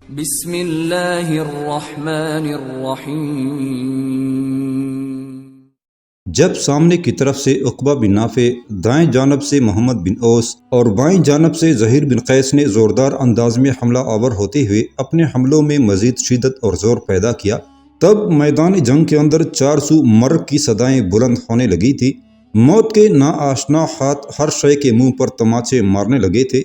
بسم اللہ الرحمن الرحیم۔ جب سامنے کی طرف سے عقبہ بن نافع، دائیں جانب سے محمد بن اوس اور بائیں جانب سے زہیر بن قیس نے زوردار انداز میں حملہ آور ہوتے ہوئے اپنے حملوں میں مزید شدت اور زور پیدا کیا، تب میدان جنگ کے اندر چار سو مرگ کی صدائیں بلند ہونے لگی تھی۔ موت کے ناآشنا ہاتھ ہر شے کے منہ پر تماچے مارنے لگے تھے۔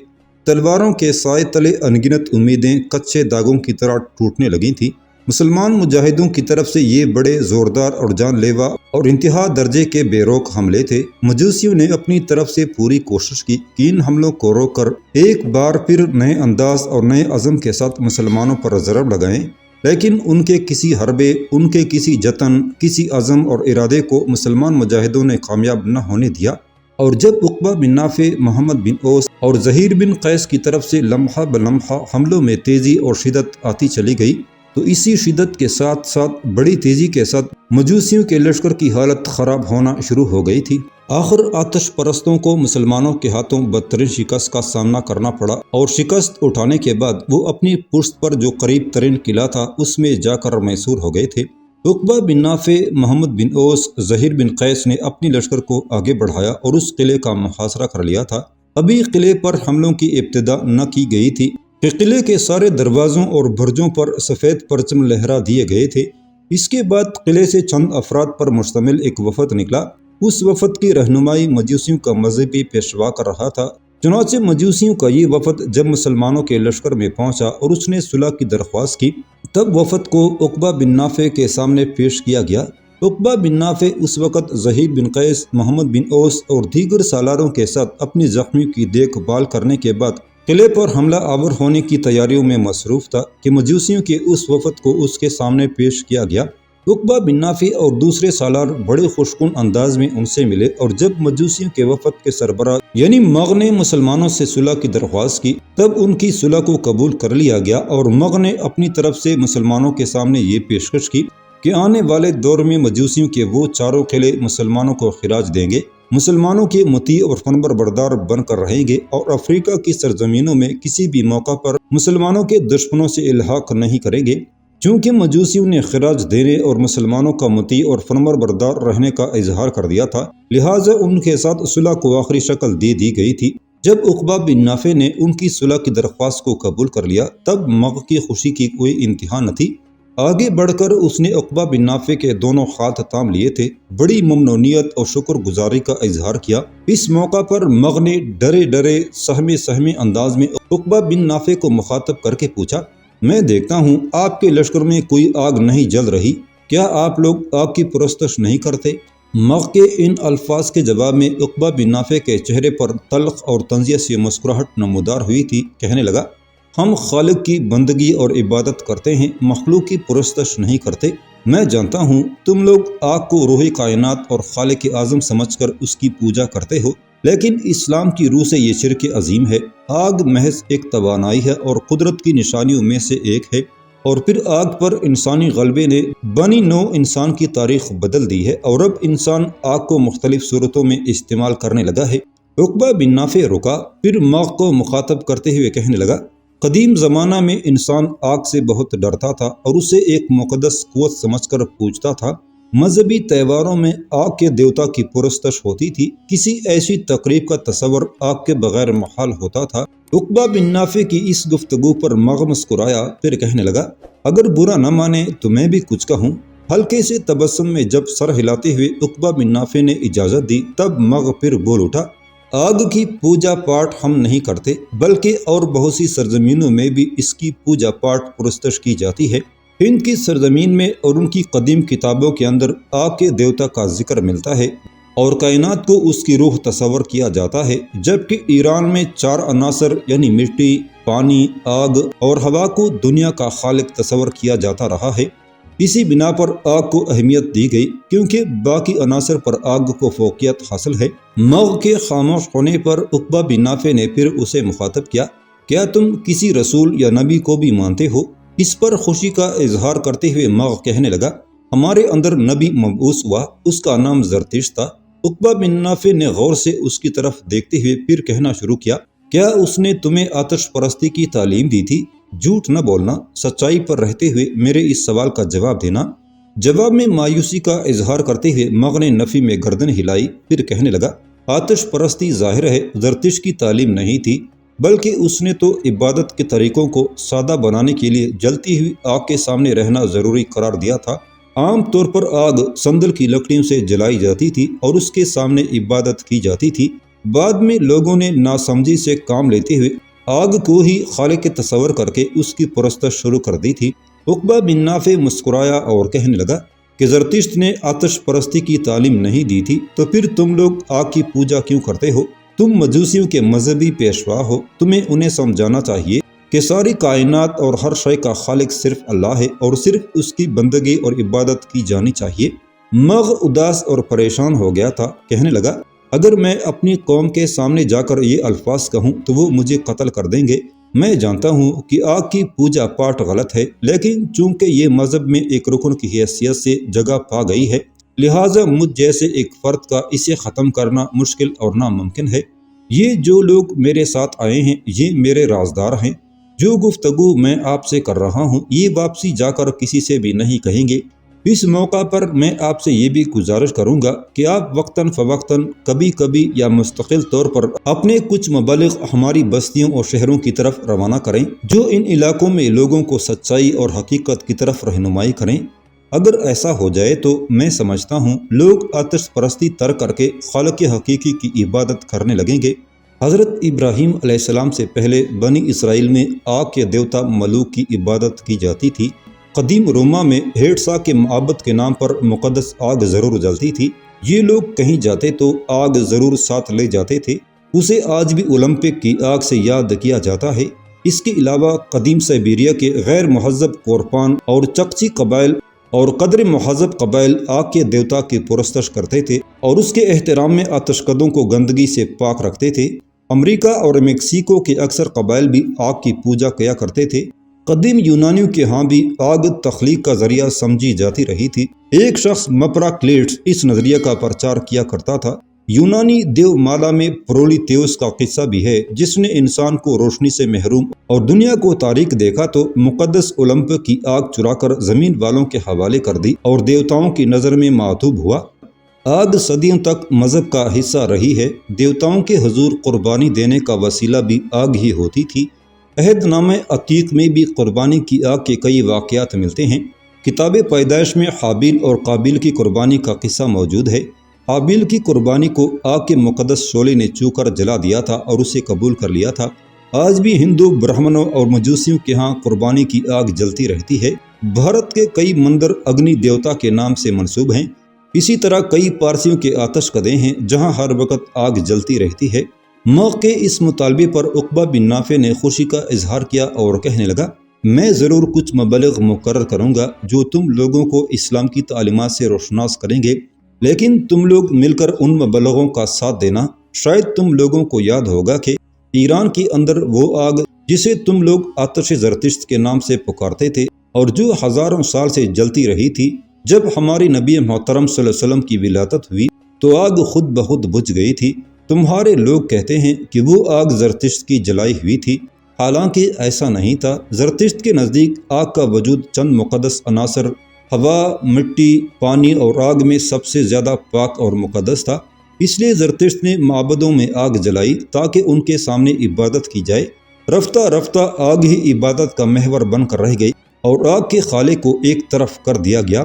تلواروں کے سائے تلے انگنت امیدیں کچے داغوں کی طرح ٹوٹنے لگی تھیں۔ مسلمان مجاہدوں کی طرف سے یہ بڑے زوردار اور جان لیوا اور انتہا درجے کے بے روک حملے تھے۔ مجوسیوں نے اپنی طرف سے پوری کوشش کی کہ ان حملوں کو روک کر ایک بار پھر نئے انداز اور نئے عزم کے ساتھ مسلمانوں پر ضرب لگائیں، لیکن ان کے کسی حربے، ان کے کسی جتن، کسی عزم اور ارادے کو مسلمان مجاہدوں نے کامیاب نہ ہونے دیا۔ اور جب عقبہ بن نافع، محمد بن اوس اور زہیر بن قیس کی طرف سے لمحہ بلمحہ حملوں میں تیزی اور شدت آتی چلی گئی، تو اسی شدت کے ساتھ ساتھ بڑی تیزی کے ساتھ مجوسیوں کے لشکر کی حالت خراب ہونا شروع ہو گئی تھی۔ آخر آتش پرستوں کو مسلمانوں کے ہاتھوں بدترین شکست کا سامنا کرنا پڑا، اور شکست اٹھانے کے بعد وہ اپنی پشت پر جو قریب ترین قلعہ تھا اس میں جا کر محصور ہو گئے تھے۔ عقبہ بن نافع، محمد بن اوس، زہیر بن قیس نے اپنی لشکر کو آگے بڑھایا اور اس قلعے کا محاصرہ کر لیا تھا۔ ابھی قلعے پر حملوں کی ابتدا نہ کی گئی تھی کہ قلعے کے سارے دروازوں اور برجوں پر سفید پرچم لہرا دیے گئے تھے۔ اس کے بعد قلعے سے چند افراد پر مشتمل ایک وفد نکلا۔ اس وفد کی رہنمائی مجوسیوں کا مذہبی پیشوا کر رہا تھا۔ چنانچہ مجوسیوں کا یہ وفد جب مسلمانوں کے لشکر میں پہنچا اور اس نے صلح کی درخواست کی، تب وفد کو عقبہ بن نافع کے سامنے پیش کیا گیا۔ عقبہ بن نافع اس وقت زہیر بن قیس، محمد بن اوس اور دیگر سالاروں کے ساتھ اپنی زخمیوں کی دیکھ بھال کرنے کے بعد قلعے پر حملہ آور ہونے کی تیاریوں میں مصروف تھا کہ مجوسیوں کے اس وفد کو اس کے سامنے پیش کیا گیا۔ عقبہ بن نافع اور دوسرے سالار بڑے خوشگون انداز میں ان سے ملے، اور جب مجوسیوں کے وفد کے سربراہ یعنی مغ نے مسلمانوں سے صلح کی درخواست کی، تب ان کی صلح کو قبول کر لیا گیا، اور مغ نے اپنی طرف سے مسلمانوں کے سامنے یہ پیشکش کی کہ آنے والے دور میں مجوسیوں کے وہ چاروں قلعے مسلمانوں کو خراج دیں گے، مسلمانوں کے مطیع اور فرمان بردار بن کر رہیں گے، اور افریقہ کی سرزمینوں میں کسی بھی موقع پر مسلمانوں کے دشمنوں سے الحاق نہیں کریں گے۔ چونکہ مجوسیوں نے خراج دینے اور مسلمانوں کا مطیع اور فرمان بردار رہنے کا اظہار کر دیا تھا، لہٰذا ان کے ساتھ صلح کو آخری شکل دے دی گئی تھی۔ جب عقبہ بن نافع نے ان کی صلح کی درخواست کو قبول کر لیا، تب مغ کی خوشی کی کوئی انتہا نہ تھی۔ آگے بڑھ کر اس نے عقبہ بن نافع کے دونوں ہاتھ تھام لیے تھے، بڑی ممنونیت اور شکر گزاری کا اظہار کیا۔ اس موقع پر مغ نے ڈرے ڈرے سہمے انداز میں عقبہ بن نافع کو مخاطب کر کے پوچھا، میں دیکھتا ہوں آپ کے لشکر میں کوئی آگ نہیں جل رہی، کیا آپ لوگ آگ کی پرستش نہیں کرتے؟ مغ کے ان الفاظ کے جواب میں عقبہ بن نافع کے چہرے پر تلخ اور طنزیہ سی مسکراہٹ نمودار ہوئی تھی۔ کہنے لگا، ہم خالق کی بندگی اور عبادت کرتے ہیں، مخلوق کی پرستش نہیں کرتے۔ میں جانتا ہوں تم لوگ آگ کو روح کائنات اور خالق اعظم سمجھ کر اس کی پوجا کرتے ہو، لیکن اسلام کی روح سے یہ شرک عظیم ہے۔ آگ محض ایک توانائی ہے اور قدرت کی نشانیوں میں سے ایک ہے، اور پھر آگ پر انسانی غلبے نے بنی نو انسان کی تاریخ بدل دی ہے، اور اب انسان آگ کو مختلف صورتوں میں استعمال کرنے لگا ہے۔ عقبہ بن نافع رکا، پھر مغ کو مخاطب کرتے ہوئے کہنے لگا، قدیم زمانہ میں انسان آگ سے بہت ڈرتا تھا اور اسے ایک مقدس قوت سمجھ کر پوجتا تھا۔ مذہبی تہواروں میں آگ کے دیوتا کی پرستش ہوتی تھی، کسی ایسی تقریب کا تصور آگ کے بغیر محال ہوتا تھا۔ عقبہ بن نافع کی اس گفتگو پر مغ مسکرایا، پھر کہنے لگا، اگر برا نہ مانے تو میں بھی کچھ کہوں۔ ہلکے سے تبسم میں جب سر ہلاتے ہوئے عقبہ بن نافع نے اجازت دی، تب مغ پھر بول اٹھا، آگ کی پوجا پاٹ ہم نہیں کرتے، بلکہ اور بہت سی سرزمینوں میں بھی اس کی پوجا پاٹ پرستش کی جاتی ہے۔ ہند کی سرزمین میں اور ان کی قدیم کتابوں کے اندر آگ کے دیوتا کا ذکر ملتا ہے، اور کائنات کو اس کی روح تصور کیا جاتا ہے، جبکہ ایران میں 4 عناصر یعنی مٹی، پانی، آگ اور ہوا کو دنیا کا خالق تصور کیا جاتا رہا ہے۔ اسی بنا پر آگ کو اہمیت دی گئی، کیونکہ باقی عناصر پر آگ کو فوقیت حاصل ہے۔ مغ کے خاموش ہونے پر عقبہ بن نافع نے پھر اسے مخاطب کیا، کیا تم کسی رسول یا نبی کو بھی مانتے ہو؟ اس پر خوشی کا اظہار کرتے ہوئے مغ کہنے لگا، ہمارے اندر نبی مبعوث ہوا، اس کا نام زرتشت تھا۔ عقبہ بن نافع نے غور سے اس کی طرف دیکھتے ہوئے پھر کہنا شروع کیا، کیا اس نے تمہیں آتش پرستی کی تعلیم دی تھی؟ جھوٹ نہ بولنا، سچائی پر رہتے ہوئے میرے اس سوال کا جواب دینا۔ جواب میں مایوسی کا اظہار کرتے ہوئے مغ نے نفی میں گردن ہلائی، پھر کہنے لگا، آتش پرستی ظاہر ہے زرتشت کی تعلیم نہیں تھی، بلکہ اس نے تو عبادت کے طریقوں کو سادہ بنانے کے لیے جلتی ہوئی آگ کے سامنے رہنا ضروری قرار دیا تھا۔ عام طور پر آگ سندل کی لکڑیوں سے جلائی جاتی تھی اور اس کے سامنے عبادت کی جاتی تھی۔ بعد میں لوگوں نے ناسمجھی سے کام لیتے ہوئے آگ کو ہی خالق تصور کر کے اس کی پرستش شروع کر دی تھی۔ عقبہ بن نافع مسکرایا اور کہنے لگا کہ زرتشت نے آتش پرستی کی تعلیم نہیں دی تھی، تو پھر تم لوگ آگ کی پوجا کیوں کرتے ہو؟ تم مجوسیوں کے مذہبی پیشوا ہو، تمہیں انہیں سمجھانا چاہیے کہ ساری کائنات اور ہر شے کا خالق صرف اللہ ہے اور صرف اس کی بندگی اور عبادت کی جانی چاہیے۔ مغ اداس اور پریشان ہو گیا تھا، کہنے لگا، اگر میں اپنی قوم کے سامنے جا کر یہ الفاظ کہوں تو وہ مجھے قتل کر دیں گے۔ میں جانتا ہوں کہ آگ کی پوجا پاٹ غلط ہے، لیکن چونکہ یہ مذہب میں ایک رکن کی حیثیت سے جگہ پا گئی ہے، لہٰذا مجھ جیسے ایک فرد کا اسے ختم کرنا مشکل اور ناممکن ہے۔ یہ جو لوگ میرے ساتھ آئے ہیں یہ میرے رازدار ہیں۔ جو گفتگو میں آپ سے کر رہا ہوں یہ واپسی جا کر کسی سے بھی نہیں کہیں گے۔ اس موقع پر میں آپ سے یہ بھی گزارش کروں گا کہ آپ وقتاً فوقتاً کبھی کبھی یا مستقل طور پر اپنے کچھ مبلغ ہماری بستیوں اور شہروں کی طرف روانہ کریں جو ان علاقوں میں لوگوں کو سچائی اور حقیقت کی طرف رہنمائی کریں۔ اگر ایسا ہو جائے تو میں سمجھتا ہوں لوگ آتش پرستی ترک کر کے خالق حقیقی کی عبادت کرنے لگیں گے۔ حضرت ابراہیم علیہ السلام سے پہلے بنی اسرائیل میں آگ کے دیوتا ملوک کی عبادت کی جاتی تھی۔ قدیم روما میں ہیڈسا کے معبد کے نام پر مقدس آگ ضرور جلتی تھی۔ یہ لوگ کہیں جاتے تو آگ ضرور ساتھ لے جاتے تھے۔ اسے آج بھی اولمپک کی آگ سے یاد کیا جاتا ہے۔ اس کے علاوہ قدیم سائبیریا کے غیر مہذب کورپان اور چکچی قبائل اور قدر مہذب قبائل آگ کے دیوتا کی پرستش کرتے تھے اور اس کے احترام میں آتش کدوں کو گندگی سے پاک رکھتے تھے۔ امریکہ اور میکسیکو کے اکثر قبائل بھی آگ کی پوجا کیا کرتے تھے۔ قدیم یونانیوں کے ہاں بھی آگ تخلیق کا ذریعہ سمجھی جاتی رہی تھی۔ ایک شخص مپراکلیٹس اس نظریہ کا پرچار کیا کرتا تھا۔ یونانی دیو مالا میں پرولیتیوس کا قصہ بھی ہے جس نے انسان کو روشنی سے محروم اور دنیا کو تاریک دیکھا تو مقدس اولمپک کی آگ چرا کر زمین والوں کے حوالے کر دی اور دیوتاؤں کی نظر میں معتوب ہوا۔ آگ صدیوں تک مذہب کا حصہ رہی ہے۔ دیوتاؤں کے حضور قربانی دینے کا وسیلہ بھی آگ ہی ہوتی تھی۔ عہد نامہ عتیق میں بھی قربانی کی آگ کے کئی واقعات ملتے ہیں۔ کتاب پیدائش میں حابیل اور قابیل کی قربانی کا قصہ موجود ہے۔ حابیل کی قربانی کو آگ کے مقدس شعلے نے چھو کر جلا دیا تھا اور اسے قبول کر لیا تھا۔ آج بھی ہندو برہمنوں اور مجوسیوں کے ہاں قربانی کی آگ جلتی رہتی ہے۔ بھارت کے کئی مندر اگنی دیوتا کے نام سے منسوب ہیں۔ اسی طرح کئی پارسیوں کے آتش کدے ہیں جہاں ہر وقت آگ جلتی رہتی ہے۔ مغ کے اس مطالبے پر عقبہ بن نافع نے خوشی کا اظہار کیا اور کہنے لگا، میں ضرور کچھ مبلغ مقرر کروں گا جو تم لوگوں کو اسلام کی تعلیمات سے روشناس کریں گے، لیکن تم لوگ مل کر ان مبلغوں کا ساتھ دینا۔ شاید تم لوگوں کو یاد ہوگا کہ ایران کے اندر وہ آگ جسے تم لوگ آتش زرتشت کے نام سے پکارتے تھے اور جو ہزاروں سال سے جلتی رہی تھی، جب ہماری نبی محترم صلی اللہ علیہ وسلم کی ولادت ہوئی تو آگ خود بخود بجھ گئی تھی۔ تمہارے لوگ کہتے ہیں کہ وہ آگ زرتشت کی جلائی ہوئی تھی، حالانکہ ایسا نہیں تھا۔ زرتشت کے نزدیک آگ کا وجود چند مقدس عناصر ہوا، مٹی، پانی اور آگ میں سب سے زیادہ پاک اور مقدس تھا۔ اس لیے زرتشت نے معبدوں میں آگ جلائی تاکہ ان کے سامنے عبادت کی جائے۔ رفتہ رفتہ آگ ہی عبادت کا محور بن کر رہ گئی اور آگ کے خالق کو ایک طرف کر دیا گیا۔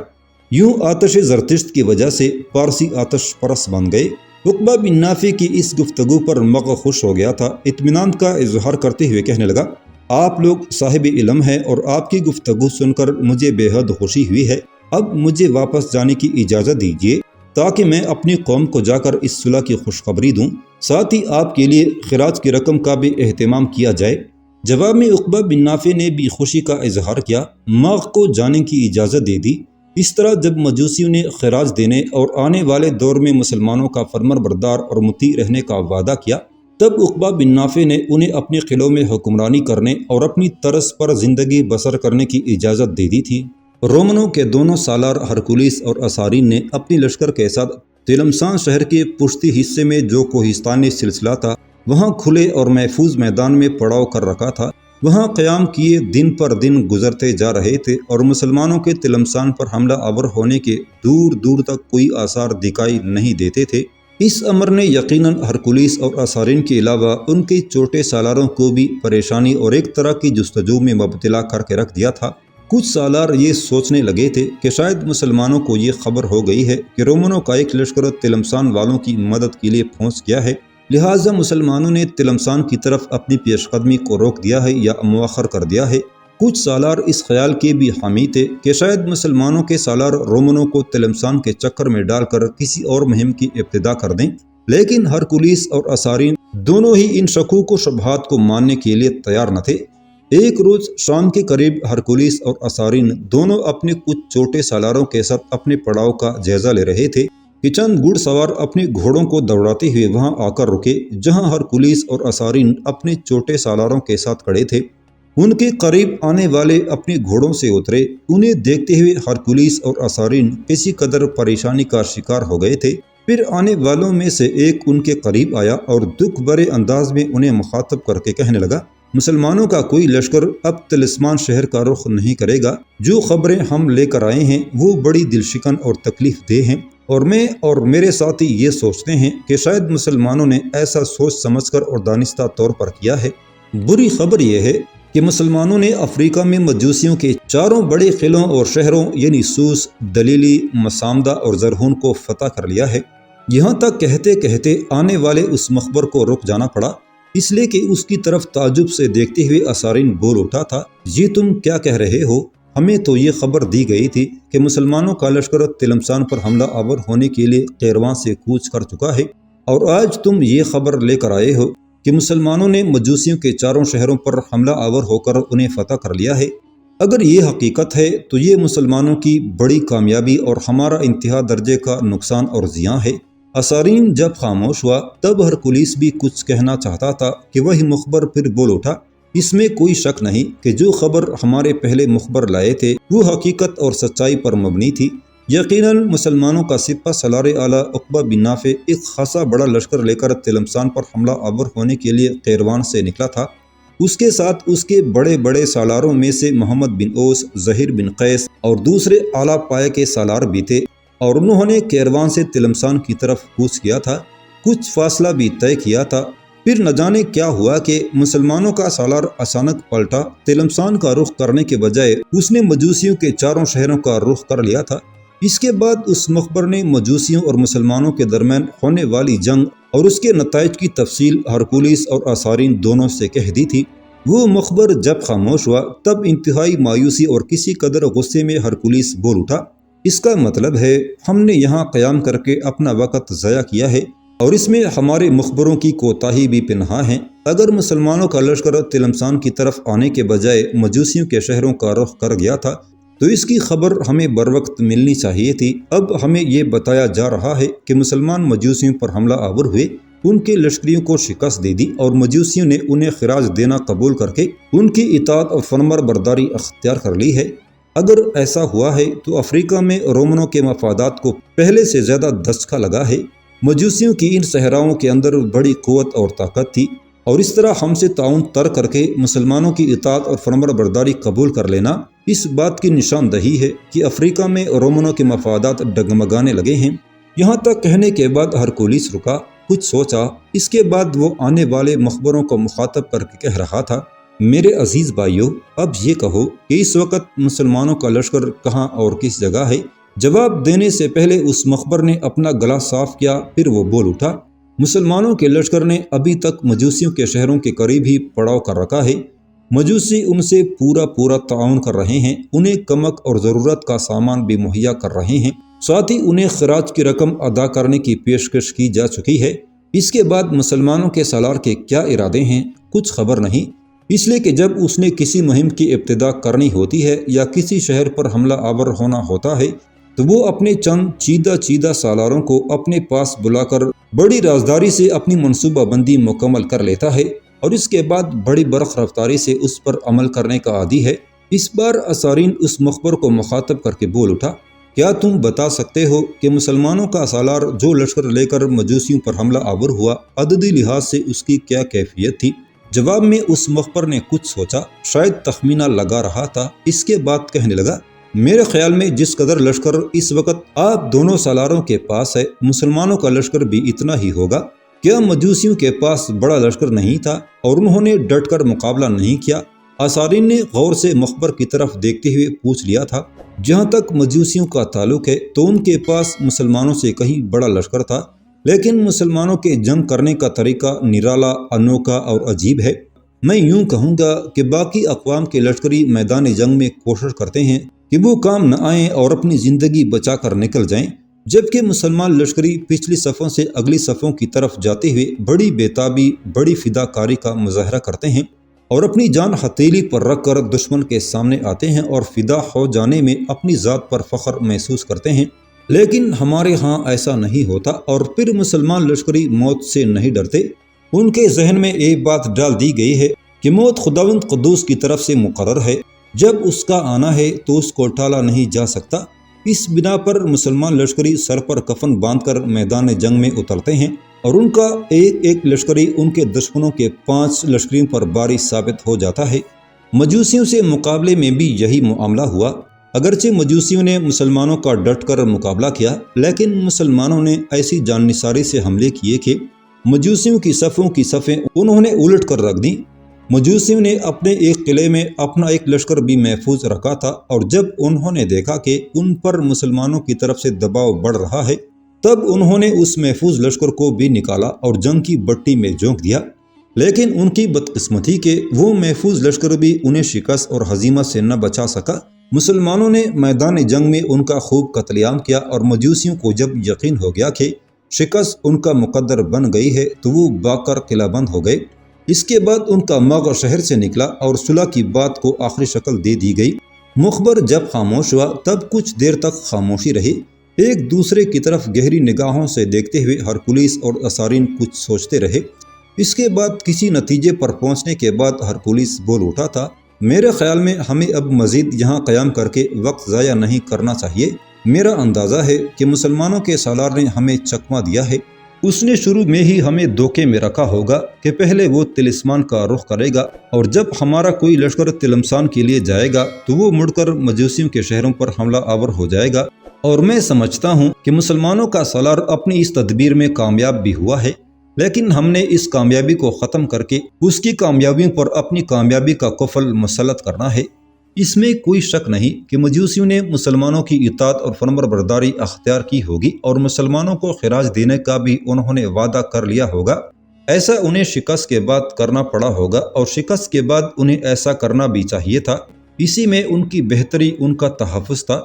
یوں آتش زرتشت کی وجہ سے پارسی آتش پرست بن گئے۔ عقبہ بن نافع کی اس گفتگو پر مغ خوش ہو گیا تھا۔ اطمینان کا اظہار کرتے ہوئے کہنے لگا، آپ لوگ صاحب علم ہیں اور آپ کی گفتگو سن کر مجھے بے حد خوشی ہوئی ہے۔ اب مجھے واپس جانے کی اجازت دیجیے تاکہ میں اپنی قوم کو جا کر اس صلح کی خوشخبری دوں، ساتھ ہی آپ کے لیے خراج کی رقم کا بھی اہتمام کیا جائے۔ جواب میں عقبہ بن نافع نے بھی خوشی کا اظہار کیا، مغ کو جانے کی اجازت دے دی۔ اس طرح جب مجوسیوں نے خراج دینے اور آنے والے دور میں مسلمانوں کا فرمانبردار اور مطیع رہنے کا وعدہ کیا، تب عقبہ بن نافع نے انہیں اپنے قلعوں میں حکمرانی کرنے اور اپنی طرز پر زندگی بسر کرنے کی اجازت دے دی تھی۔ رومنوں کے دونوں سالار ہرکولیس اور اسارین نے اپنی لشکر کے ساتھ تلمسان شہر کے پشتی حصے میں جو کوہستانی سلسلہ تھا وہاں کھلے اور محفوظ میدان میں پڑاؤ کر رکھا تھا۔ وہاں قیام کیے دن پر دن گزرتے جا رہے تھے اور مسلمانوں کے تلمسان پر حملہ آور ہونے کے دور دور تک کوئی آثار دکھائی نہیں دیتے تھے۔ اس امر نے یقیناً ہرکولیس اور اسارین کے علاوہ ان کے چھوٹے سالاروں کو بھی پریشانی اور ایک طرح کی جستجو میں مبتلا کر کے رکھ دیا تھا۔ کچھ سالار یہ سوچنے لگے تھے کہ شاید مسلمانوں کو یہ خبر ہو گئی ہے کہ رومنوں کا ایک لشکر تلمسان والوں کی مدد کے لیے پہنچ گیا ہے، لہٰذا مسلمانوں نے تلمسان کی طرف اپنی پیش قدمی کو روک دیا ہے یا مؤخر کر دیا ہے۔ کچھ سالار اس خیال کے بھی حامی تھے کہ شاید مسلمانوں کے سالار رومنوں کو تلمسان کے چکر میں ڈال کر کسی اور مہم کی ابتدا کر دیں، لیکن ہرکولیس اور اسارین دونوں ہی ان شکوک و شبہات کو ماننے کے لیے تیار نہ تھے۔ ایک روز شام کے قریب ہرکولیس اور اسارین دونوں اپنے کچھ چھوٹے سالاروں کے ساتھ اپنے پڑاؤ کا جائزہ لے رہے تھے کہ چند گھڑ سوار اپنے گھوڑوں کو دوڑاتے ہوئے وہاں آ کر رکے جہاں ہرکولیس اور اسارین اپنے چھوٹے سالاروں کے ساتھ کھڑے تھے۔ ان کے قریب آنے والے اپنے گھوڑوں سے اترے۔ انہیں دیکھتے ہوئے ہرکولیس اور اسارین کسی قدر پریشانی کا شکار ہو گئے تھے۔ پھر آنے والوں میں سے ایک ان کے قریب آیا اور دکھ بھرے انداز میں انہیں مخاطب کر کے کہنے لگا، مسلمانوں کا کوئی لشکر اب طلسمان شہر کا رخ نہیں کرے گا۔ جو خبریں ہم لے کر آئے ہیں وہ بڑی دلشکن اور تکلیف دہ ہیں، اور میں اور میرے ساتھی یہ سوچتے ہیں کہ شاید مسلمانوں نے ایسا سوچ سمجھ کر اور دانستہ طور پر کیا ہے۔ بری خبر یہ ہے کہ مسلمانوں نے افریقہ میں مجوسیوں کے 4 بڑے قلعوں اور شہروں یعنی سوس، دلیلی، مسامدہ اور زرہون کو فتح کر لیا ہے۔ یہاں تک کہتے کہتے آنے والے اس مخبر کو رک جانا پڑا، اس لیے کہ اس کی طرف تعجب سے دیکھتے ہوئے اسارین بول اٹھا تھا، یہ تم کیا کہہ رہے ہو؟ ہمیں تو یہ خبر دی گئی تھی کہ مسلمانوں کا لشکر تلمسان پر حملہ آور ہونے کے لیے قیروان سے کوچ کر چکا ہے، اور آج تم یہ خبر لے کر آئے ہو کہ مسلمانوں نے مجوسیوں کے 4 شہروں پر حملہ آور ہو کر انہیں فتح کر لیا ہے۔ اگر یہ حقیقت ہے تو یہ مسلمانوں کی بڑی کامیابی اور ہمارا انتہا درجے کا نقصان اور زیاں ہے۔ اسارین جب خاموش ہوا تب ہرکولیس بھی کچھ کہنا چاہتا تھا کہ وہی مخبر پھر بول اٹھا، اس میں کوئی شک نہیں کہ جو خبر ہمارے پہلے مخبر لائے تھے وہ حقیقت اور سچائی پر مبنی تھی۔ یقیناً مسلمانوں کا سپہ سالار اعلیٰ عقبہ بن نافع ایک خاصا بڑا لشکر لے کر تلمسان پر حملہ آور ہونے کے لیے قیروان سے نکلا تھا۔ اس کے ساتھ اس کے بڑے بڑے سالاروں میں سے محمد بن اوس، زہیر بن قیس اور دوسرے اعلیٰ پائے کے سالار بھی تھے، اور انہوں نے قیروان سے تلمسان کی طرف کوچ کیا تھا۔ کچھ فاصلہ بھی طے کیا تھا، پھر نہ جانے کیا ہوا کہ مسلمانوں کا سالار اچانک پلٹا۔ تلمسان کا رخ کرنے کے بجائے اس نے مجوسیوں کے 4 شہروں کا رخ کر لیا تھا۔ اس کے بعد اس مخبر نے مجوسیوں اور مسلمانوں کے درمیان ہونے والی جنگ اور اس کے نتائج کی تفصیل ہرکولیس اور اسارین دونوں سے کہہ دی تھی۔ وہ مخبر جب خاموش ہوا تب انتہائی مایوسی اور کسی قدر غصے میں ہرکولیس بول اٹھا، اس کا مطلب ہے ہم نے یہاں قیام کر کے اپنا وقت ضائع کیا ہے، اور اس میں ہمارے مخبروں کی کوتاہی بھی پنہاں ہے۔ اگر مسلمانوں کا لشکر تلمسان کی طرف آنے کے بجائے مجوسیوں کے شہروں کا رخ کر گیا تھا تو اس کی خبر ہمیں بروقت ملنی چاہیے تھی۔ اب ہمیں یہ بتایا جا رہا ہے کہ مسلمان مجوسیوں پر حملہ آور ہوئے، ان کے لشکریوں کو شکست دے دی اور مجوسیوں نے انہیں خراج دینا قبول کر کے ان کی اطاعت اور فرمان برداری اختیار کر لی ہے۔ اگر ایسا ہوا ہے تو افریقہ میں رومنوں کے مفادات کو پہلے سے زیادہ دھچکا لگا ہے۔ مجوسیوں کی ان صحراؤں کے اندر بڑی قوت اور طاقت تھی، اور اس طرح ہم سے تعاون ترک کر کے مسلمانوں کی اطاعت اور فرمان برداری قبول کر لینا اس بات کی نشاندہی ہے کہ افریقہ میں رومنوں کے مفادات ڈگمگانے لگے ہیں۔ یہاں تک کہنے کے بعد ہرکولیس رکا، کچھ سوچا، اس کے بعد وہ آنے والے مخبروں کو مخاطب کر کے کہہ رہا تھا، میرے عزیز بھائیو، اب یہ کہو کہ اس وقت مسلمانوں کا لشکر کہاں اور کس جگہ ہے؟ جواب دینے سے پہلے اس مخبر نے اپنا گلا صاف کیا، پھر وہ بول اٹھا، مسلمانوں کے لشکر نے ابھی تک مجوسیوں کے شہروں کے قریب ہی پڑاؤ کر رکھا ہے۔ مجوسی ان سے پورا تعاون کر رہے ہیں، انہیں کمک اور ضرورت کا سامان بھی مہیا کر رہے ہیں، ساتھ ہی انہیں خراج کی رقم ادا کرنے کی پیشکش کی جا چکی ہے۔ اس کے بعد مسلمانوں کے سالار کے کیا ارادے ہیں کچھ خبر نہیں، اس لیے کہ جب اس نے کسی مہم کی ابتدا کرنی ہوتی ہے یا کسی شہر پر حملہ آور ہونا ہوتا ہے تو وہ اپنے چند چیدہ سالاروں کو اپنے پاس بلا کر بڑی رازداری سے اپنی منصوبہ بندی مکمل کر لیتا ہے، اور اس کے بعد بڑی برق رفتاری سے اس پر عمل کرنے کا عادی ہے۔ اس بار اسارین اس مخبر کو مخاطب کر کے بول اٹھا، کیا تم بتا سکتے ہو کہ مسلمانوں کا سالار جو لشکر لے کر مجوسیوں پر حملہ آور ہوا، عددی لحاظ سے اس کی کیا کیفیت تھی؟ جواب میں اس مخبر نے کچھ سوچا، شاید تخمینہ لگا رہا تھا، اس کے بعد کہنے لگا، میرے خیال میں جس قدر لشکر اس وقت آپ دونوں سالاروں کے پاس ہے، مسلمانوں کا لشکر بھی اتنا ہی ہوگا۔ کیا مجوسیوں کے پاس بڑا لشکر نہیں تھا اور انہوں نے ڈٹ کر مقابلہ نہیں کیا؟ آثارین نے غور سے مخبر کی طرف دیکھتے ہوئے پوچھ لیا تھا۔ جہاں تک مجوسیوں کا تعلق ہے تو ان کے پاس مسلمانوں سے کہیں بڑا لشکر تھا، لیکن مسلمانوں کے جنگ کرنے کا طریقہ نرالا، انوکھا اور عجیب ہے۔ میں یوں کہوں گا کہ باقی اقوام کے لشکری میدان جنگ میں کوشش کرتے ہیں کہ وہ کام نہ آئیں اور اپنی زندگی بچا کر نکل جائیں، جبکہ مسلمان لشکری پچھلی صفوں سے اگلی صفوں کی طرف جاتے ہوئے بڑی بےتابی، بڑی فداکاری کا مظاہرہ کرتے ہیں اور اپنی جان ہتھیلی پر رکھ کر دشمن کے سامنے آتے ہیں اور فدا ہو جانے میں اپنی ذات پر فخر محسوس کرتے ہیں۔ لیکن ہمارے ہاں ایسا نہیں ہوتا، اور پھر مسلمان لشکری موت سے نہیں ڈرتے۔ ان کے ذہن میں ایک بات ڈال دی گئی ہے کہ موت خداوند قدوس کی طرف سے مقرر ہے، جب اس کا آنا ہے تو اس کو ٹالا نہیں جا سکتا۔ اس بنا پر مسلمان لشکری سر پر کفن باندھ کر میدان جنگ میں اترتے ہیں اور ان کا ایک ایک لشکری ان کے دشمنوں کے 5 لشکریوں پر باری ثابت ہو جاتا ہے۔ مجوسیوں سے مقابلے میں بھی یہی معاملہ ہوا۔ اگرچہ مجوسیوں نے مسلمانوں کا ڈٹ کر مقابلہ کیا، لیکن مسلمانوں نے ایسی جان نثاری سے حملے کیے کہ مجوسیوں کی صفوں کی صفیں انہوں نے الٹ کر رکھ دیں۔ مجوسیوں نے اپنے ایک قلعے میں اپنا ایک لشکر بھی محفوظ رکھا تھا، اور جب انہوں نے دیکھا کہ ان پر مسلمانوں کی طرف سے دباؤ بڑھ رہا ہے، تب انہوں نے اس محفوظ لشکر کو بھی نکالا اور جنگ کی بٹی میں جھونک دیا۔ لیکن ان کی بدقسمتی کہ وہ محفوظ لشکر بھی انہیں شکست اور ہزیمت سے نہ بچا سکا۔ مسلمانوں نے میدان جنگ میں ان کا خوب قتل عام کیا، اور مجوسیوں کو جب یقین ہو گیا کہ شکست ان کا مقدر بن گئی ہے تو وہ بھاگ کر قلعہ بند ہو گئے۔ اس کے بعد ان کا مغ شہر سے نکلا اور صلح کی بات کو آخری شکل دے دی گئی۔ مخبر جب خاموش ہوا تب کچھ دیر تک خاموشی رہی۔ ایک دوسرے کی طرف گہری نگاہوں سے دیکھتے ہوئے ہرکولیس اور آثارین کچھ سوچتے رہے۔ اس کے بعد کسی نتیجے پر پہنچنے کے بعد ہرکولیس بول اٹھا تھا، میرے خیال میں ہمیں اب مزید یہاں قیام کر کے وقت ضائع نہیں کرنا چاہیے۔ میرا اندازہ ہے کہ مسلمانوں کے سالار نے ہمیں چکمہ دیا ہے۔ اس نے شروع میں ہی ہمیں دھوکے میں رکھا ہوگا کہ پہلے وہ تلسمان کا رخ کرے گا، اور جب ہمارا کوئی لشکر تلمسان کے لیے جائے گا تو وہ مڑ کر مجوسیوں کے شہروں پر حملہ آور ہو جائے گا۔ اور میں سمجھتا ہوں کہ مسلمانوں کا سالار اپنی اس تدبیر میں کامیاب بھی ہوا ہے، لیکن ہم نے اس کامیابی کو ختم کر کے اس کی کامیابیوں پر اپنی کامیابی کا کفل مسلط کرنا ہے۔ اس میں کوئی شک نہیں کہ مجوسیوں نے مسلمانوں کی اطاعت اور فرمانبرداری اختیار کی ہوگی، اور مسلمانوں کو خراج دینے کا بھی انہوں نے وعدہ کر لیا ہوگا۔ ایسا انہیں شکست کے بعد کرنا پڑا ہوگا، اور شکست کے بعد انہیں ایسا کرنا بھی چاہیے تھا۔ اسی میں ان کی بہتری، ان کا تحفظ تھا۔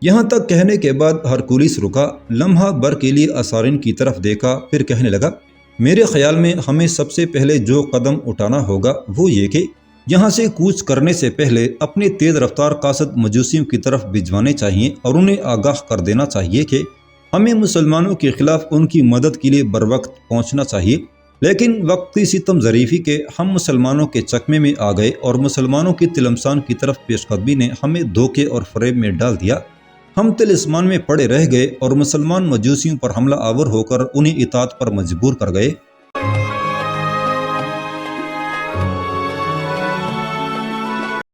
یہاں تک کہنے کے بعد ہرکولیس رکا، لمحہ بھر کے لیے آثارین کی طرف دیکھا، پھر کہنے لگا، میرے خیال میں ہمیں سب سے پہلے جو قدم اٹھانا ہوگا وہ یہ کہ یہاں سے کوچ کرنے سے پہلے اپنے تیز رفتار قاصد مجوسیوں کی طرف بھجوانے چاہیے اور انہیں آگاہ کر دینا چاہیے کہ ہمیں مسلمانوں کے خلاف ان کی مدد کے لیے بروقت پہنچنا چاہیے۔ لیکن وقتی ستم ظریفی کے ہم مسلمانوں کے چکمے میں آ گئے، اور مسلمانوں کی تلمسان کی طرف پیش قدمی نے ہمیں دھوکے اور فریب میں ڈال دیا۔ ہم تلسمان میں پڑے رہ گئے اور مسلمان مجوسیوں پر حملہ آور ہو کر انہیں اطاعت پر مجبور کر گئے۔